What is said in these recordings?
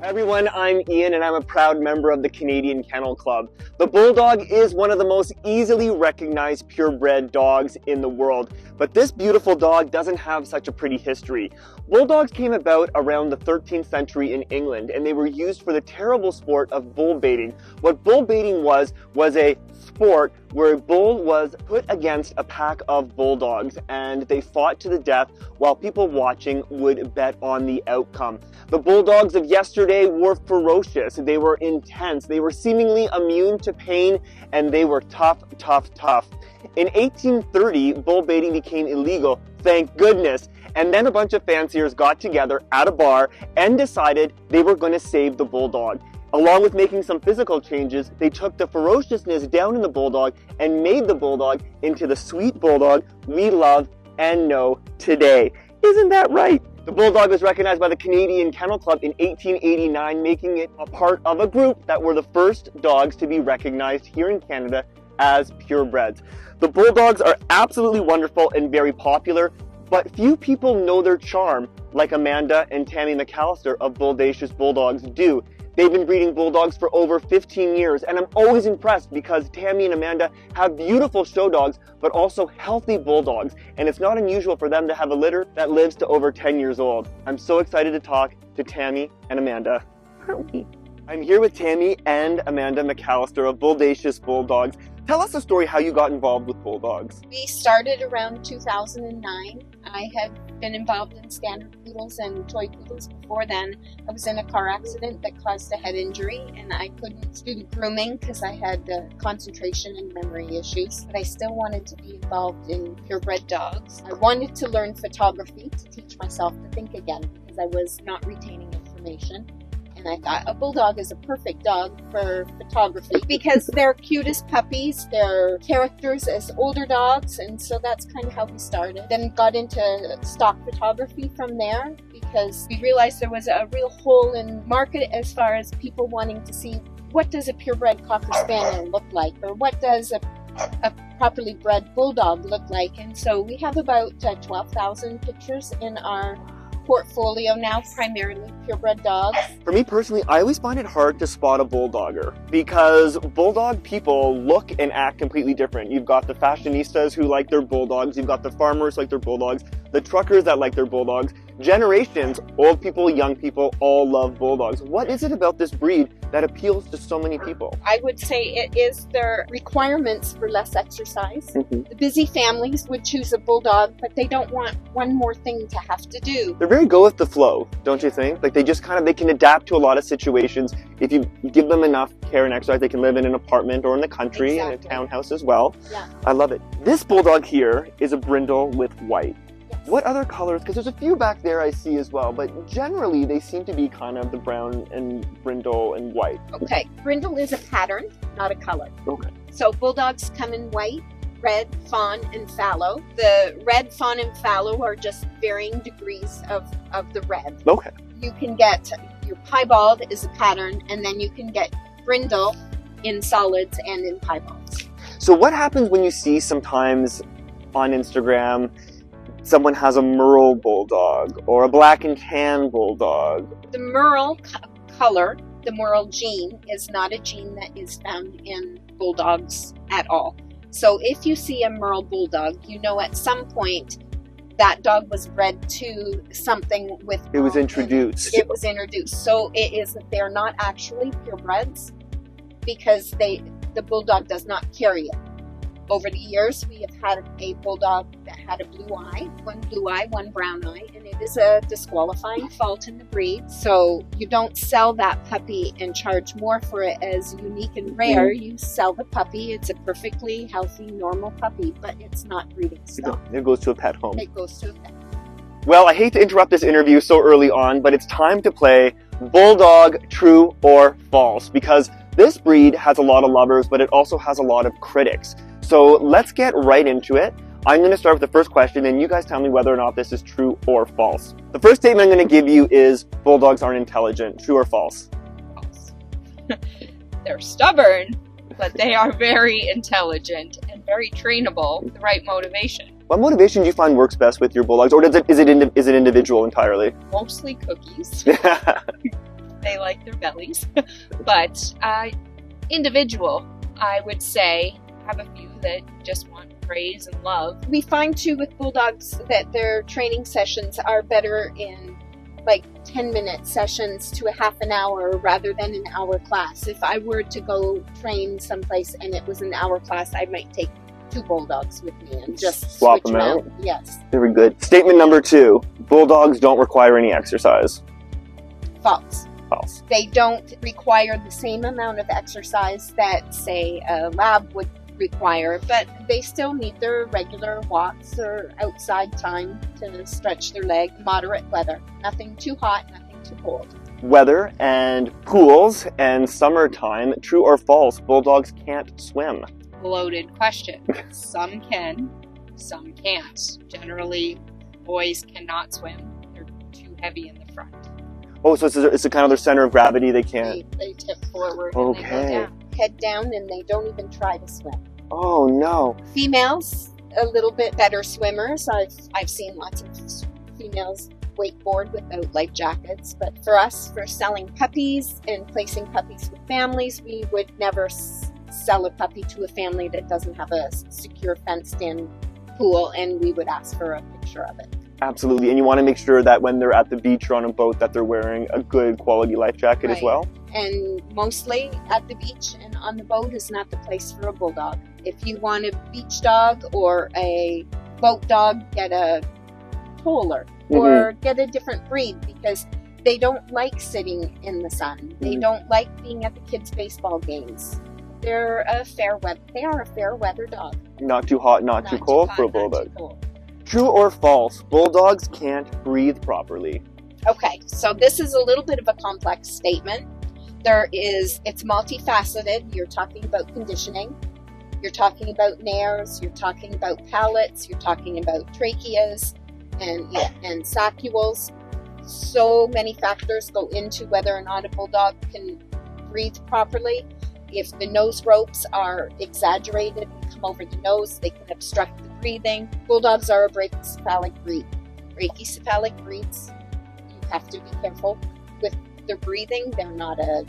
Everyone, I'm Ian and I'm a proud member of the Canadian Kennel Club. The Bulldog is one of the most easily recognized purebred dogs in the world, but this beautiful dog doesn't have such a pretty history. Bulldogs came about around the 13th century in England and they were used for the terrible sport of bull baiting. What bull baiting was a sport where a bull was put against a pack of bulldogs and they fought to the death while people watching would bet on the outcome. The bulldogs of yesterday were ferocious, they were intense, they were seemingly immune to pain, and they were tough. In 1830, bull baiting became illegal, thank goodness, and then a bunch of fanciers got together at a bar and decided they were going to save the bulldog. Along with making some physical changes, they took the ferociousness down in the bulldog and made the bulldog into the sweet bulldog we love and know today. Isn't that right? The Bulldog was recognized by the Canadian Kennel Club in 1889, making it a part of a group that were the first dogs to be recognized here in Canada as purebreds. The Bulldogs are absolutely wonderful and very popular, but few people know their charm like Amanda and Tammy McAllister of Bulldacious Bulldogs do. They've been breeding Bulldogs for over 15 years, and I'm always impressed because Tammy and Amanda have beautiful show dogs, but also healthy Bulldogs, and it's not unusual for them to have a litter that lives to over 10 years old. I'm so excited to talk to Tammy and Amanda. Aren't we? I'm here with Tammy and Amanda McAllister of Bulldacious Bulldogs. Tell us the story how you got involved with Bulldogs. We started around 2009. I had been involved in standard poodles and toy poodles before then. I was in a car accident that caused a head injury and I couldn't do grooming because I had concentration and memory issues, but I still wanted to be involved in purebred dogs. I wanted to learn photography to teach myself to think again because I was not retaining information. And I thought a bulldog is a perfect dog for photography because they're cute as puppies, they're characters as older dogs, and so that's kind of how we started. Then got into stock photography from there because we realized there was a real hole in market as far as people wanting to see what does a purebred Cocker Spaniel look like, or what does a properly bred bulldog look like. And so we have about 12,000 pictures in our portfolio now, primarily purebred dogs. For me personally, I always find it hard to spot a bulldogger because bulldog people look and act completely different. You've got the fashionistas who like their bulldogs, you've got the farmers who like their bulldogs, the truckers that like their bulldogs. Generations, old people, young people, all love bulldogs. What is it about this breed that appeals to so many people? I would say it is their requirements for less exercise. The busy families would choose a bulldog, but they don't want one more thing to have to do. They're very go with the flow, don't you think? Like they just they can adapt to a lot of situations. If you give them enough care and exercise, they can live in an apartment or in the country, in a townhouse as well. Yeah. I love it. This bulldog here is a brindle with white. What other colors? Because there's a few back there I see as well, but generally they seem to be kind of the brown and brindle and white. Okay, brindle is a pattern, not a color. Okay. So bulldogs come in white, red, fawn, and fallow. The red, fawn, and fallow are just varying degrees of the red. Okay. You can get your piebald is a pattern, and then you can get brindle in solids and in piebalds. So what happens when you see sometimes on Instagram someone has a merle bulldog or a black and tan bulldog? The merle color, the merle gene, is not a gene that is found in bulldogs at all. So if you see a merle bulldog, you know at some point that dog was bred to something with it was introduced. It was introduced. So it is that they're not actually purebreds because the bulldog does not carry it. Over the years, we have had a bulldog that had a blue eye, one brown eye, and it is a disqualifying fault in the breed. So you don't sell that puppy and charge more for it as unique and rare. You sell the puppy. It's a perfectly healthy, normal puppy, but it's not breeding stock. It goes to a pet home. It goes to a pet. Well, I hate to interrupt this interview so early on, but it's time to play Bulldog True or False, because this breed has a lot of lovers, but it also has a lot of critics. So let's get right into it. I'm going to start with the first question, and you guys tell me whether or not this is true or false. The first statement I'm going to give you is bulldogs aren't intelligent. True or false? False. They're stubborn, but they are very intelligent and very trainable with the right motivation. What motivation do you find works best with your bulldogs, or is it individual entirely? Mostly cookies. They like their bellies. But individual, I would say, have a few that just want praise and love. We find too with bulldogs that their training sessions are better in like 10-minute sessions to a half an hour rather than an hour class. If I were to go train someplace and it was an hour class, I might take 2 bulldogs with me and just swap switch them out. Yes. Very good. Statement number 2, bulldogs don't require any exercise. False. False. They don't require the same amount of exercise that, say, a lab would require, but they still need their regular walks or outside time to stretch their leg. Moderate weather. Nothing too hot, nothing too cold. Weather and pools and summertime, true or false, bulldogs can't swim. Loaded question. Some can, some can't. Generally, boys cannot swim. They're too heavy in the front. Oh, so it's a kind of their center of gravity, they can't. They tip forward Okay. and they go down. Head down, and they don't even try to swim. Oh no. Females, a little bit better swimmers. I've seen lots of females wakeboard without life jackets, but for us, for selling puppies and placing puppies with families, we would never sell a puppy to a family that doesn't have a secure fenced-in pool, and we would ask for a picture of it. Absolutely, and you want to make sure that when they're at the beach or on a boat that they're wearing a good quality life jacket as well. And mostly at the beach and on the boat is not the place for a bulldog. If you want a beach dog or a boat dog, get a polar or get a different breed, because they don't like sitting in the sun. They don't like being at the kids' baseball games. They are a fair weather dog. Not too hot, not too cold for a bulldog. Not too cold. True or false, bulldogs can't breathe properly. Okay, so this is a little bit of a complex statement. It's multifaceted. You're talking about conditioning. You're talking about nares. You're talking about palates. You're talking about tracheas and saccules. So many factors go into whether or not a bulldog can breathe properly. If the nose ropes are exaggerated and come over the nose, they can obstruct the breathing. Bulldogs are a brachycephalic breed. Brachycephalic breeds, you have to be careful with their breathing. They're not a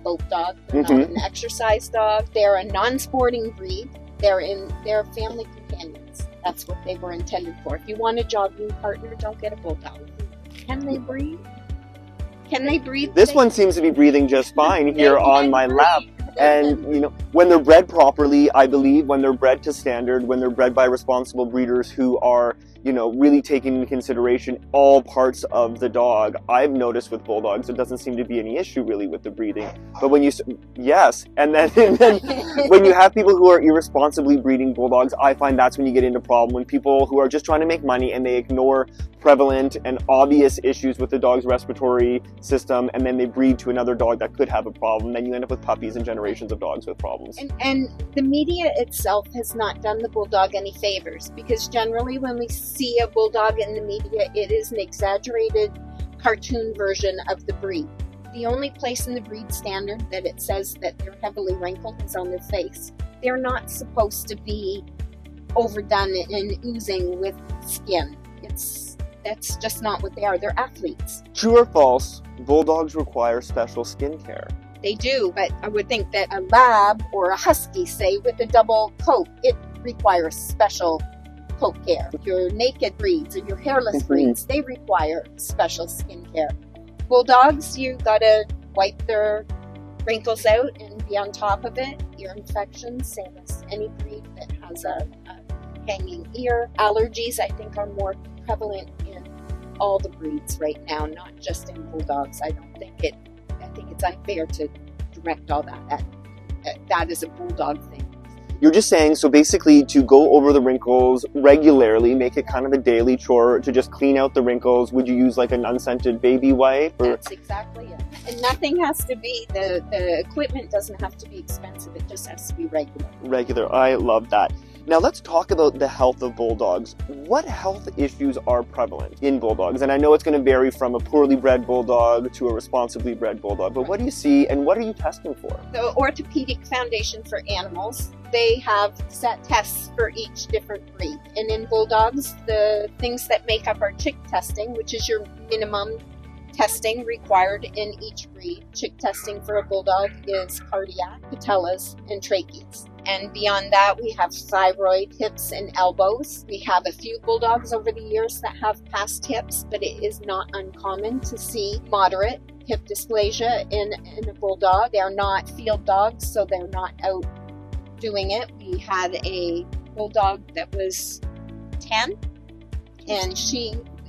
boat dog. They're not an exercise dog. They're a non-sporting breed. They're family companions. That's what they were intended for. If you want a jogging partner, don't get a bulldog. Can they breathe? Can they breathe? This one seems to be breathing just fine here on my lap. And, when they're bred properly, I believe, when they're bred to standard, when they're bred by responsible breeders who are, really taking into consideration all parts of the dog, I've noticed with bulldogs, there doesn't seem to be any issue really with the breathing. But when and then when you have people who are irresponsibly breeding bulldogs, I find that's when you get into problem. When people who are just trying to make money and they ignore prevalent and obvious issues with the dog's respiratory system, and then they breed to another dog that could have a problem, then you end up with puppies and generations of dogs with problems. And the media itself has not done the bulldog any favors, because generally when we see a bulldog in the media, it is an exaggerated cartoon version of the breed. The only place in the breed standard that it says that they're heavily wrinkled is on their face. They're not supposed to be overdone and oozing with skin. That's just not what they are. They're athletes. True or false, bulldogs require special skin care. They do, but I would think that a lab or a husky, say, with a double coat, it requires special coat care. Your naked breeds or your hairless breeds, they require special skin care. Bulldogs, you gotta wipe their wrinkles out and be on top of it. Ear infections, same as any breed that has a hanging ear. Allergies, I think, are more prevalent in all the breeds right now, not just in bulldogs. I think it's unfair to direct all that is a bulldog thing. You're just saying, so basically to go over the wrinkles regularly, make it kind of a daily chore to just clean out the wrinkles. Would you use like an unscented baby wipe? Or? That's exactly it. And nothing has to be, the equipment doesn't have to be expensive. It just has to be regular. Regular. I love that. Now let's talk about the health of bulldogs. What health issues are prevalent in bulldogs? And I know it's going to vary from a poorly bred bulldog to a responsibly bred bulldog, but what do you see and what are you testing for? The Orthopedic Foundation for Animals, they have set tests for each different breed. And in bulldogs, the things that make up our tick testing, which is your minimum testing required in each breed. Chick testing for a bulldog is cardiac, patellas, and tracheas. And beyond that, we have thyroid, hips, and elbows. We have a few bulldogs over the years that have passed hips, but it is not uncommon to see moderate hip dysplasia in a bulldog. They're not field dogs, so they're not out doing it. We had a bulldog that was 10, and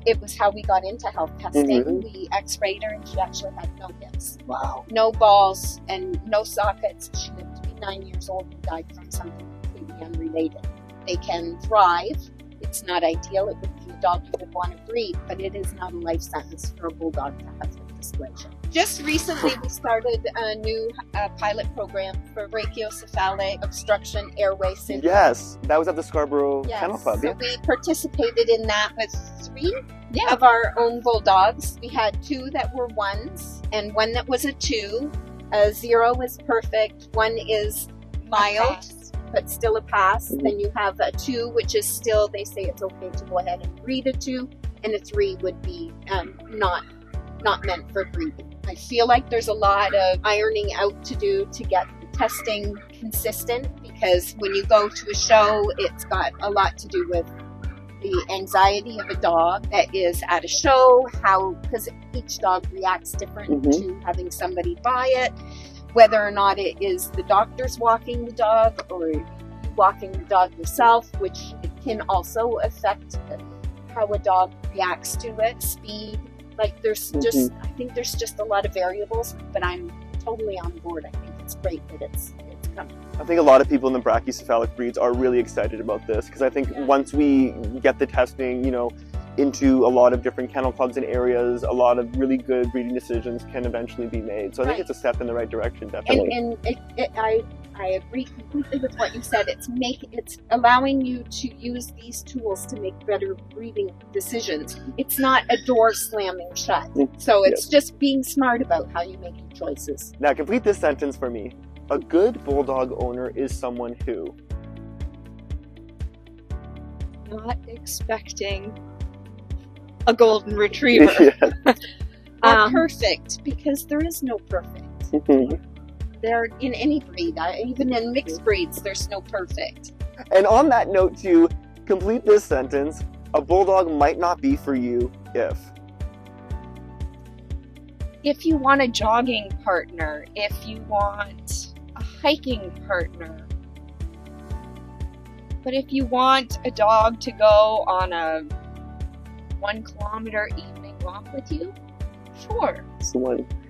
it was how we got into health testing. We x-rayed her, and she actually had no hips. Wow. No balls and no sockets. She lived to be 9 years old and died from something completely unrelated. They can thrive. It's not ideal. It would be a dog you would want to breed, but it is not a life sentence for a bulldog to have hip dysplasia. Just recently, we started a new pilot program for brachiocephalic obstruction airway syndrome. Yes, that was at the Scarborough Kennel Club. So we participated in that with 3 of our own bulldogs. We had 2 that were 1s and 1 that was a 2. A 0 is perfect. 1 is mild, but still a pass. Then you have a 2, which is still, they say it's okay to go ahead and breed a 2, and a 3 would be not meant for breeding. I feel like there's a lot of ironing out to do to get the testing consistent, because when you go to a show, it's got a lot to do with the anxiety of a dog that is at a show, because each dog reacts different to having somebody buy it, whether or not it is the doctor's walking the dog or you walking the dog yourself, which it can also affect how a dog reacts to it, speed. Like there's just, I think there's just a lot of variables, but I'm totally on board. I think it's great that it's coming. I think a lot of people in the brachycephalic breeds are really excited about this, because I think once we get the testing, into a lot of different kennel clubs and areas, a lot of really good breeding decisions can eventually be made. So I think it's a step in the right direction, definitely. And I agree completely with what you said. It's allowing you to use these tools to make better breeding decisions. It's not a door slamming shut. So it's just being smart about how you make your choices. Now complete this sentence for me. A good bulldog owner is someone who? Not expecting a golden retriever. Or perfect, because there is no perfect. They're in any breed, even in mixed breeds, there's no perfect. And on that note, to complete this sentence, a bulldog might not be for you if you want a jogging partner, if you want a hiking partner, but if you want a dog to go on a 1 kilometer evening walk with you, sure.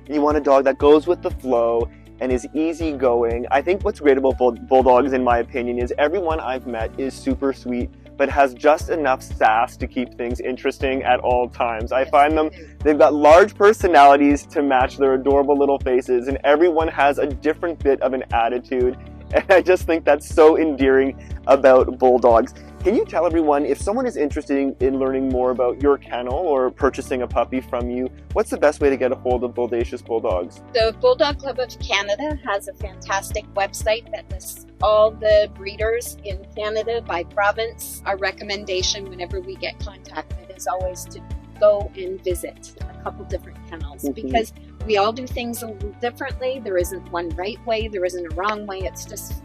You want a dog that goes with the flow and is easygoing. I think what's great about bulldogs, in my opinion, is everyone I've met is super sweet, but has just enough sass to keep things interesting at all times. I find they've got large personalities to match their adorable little faces, and everyone has a different bit of an attitude. And I just think that's so endearing about bulldogs. Can you tell everyone, if someone is interested in learning more about your kennel or purchasing a puppy from you, what's the best way to get a hold of Bulldacious Bulldogs? The Bulldog Club of Canada has a fantastic website that lists all the breeders in Canada by province. Our recommendation whenever we get contacted is always to go and visit a couple different kennels, because we all do things a little differently. There isn't one right way, there isn't a wrong way. It's just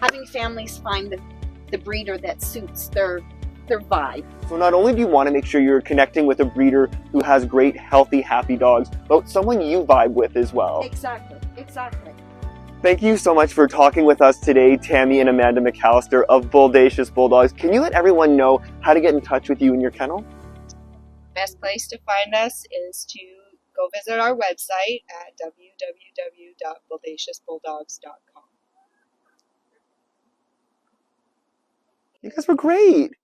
having families find the breeder that suits their vibe. So not only do you want to make sure you're connecting with a breeder who has great, healthy, happy dogs, but someone you vibe with as well. Exactly. Thank you so much for talking with us today, Tammy and Amanda McAllister of Bulldacious Bulldogs. Can you let everyone know how to get in touch with you in your kennel? Best place to find us is to go visit our website at www.bouldaciousbulldogs.com. You guys were great.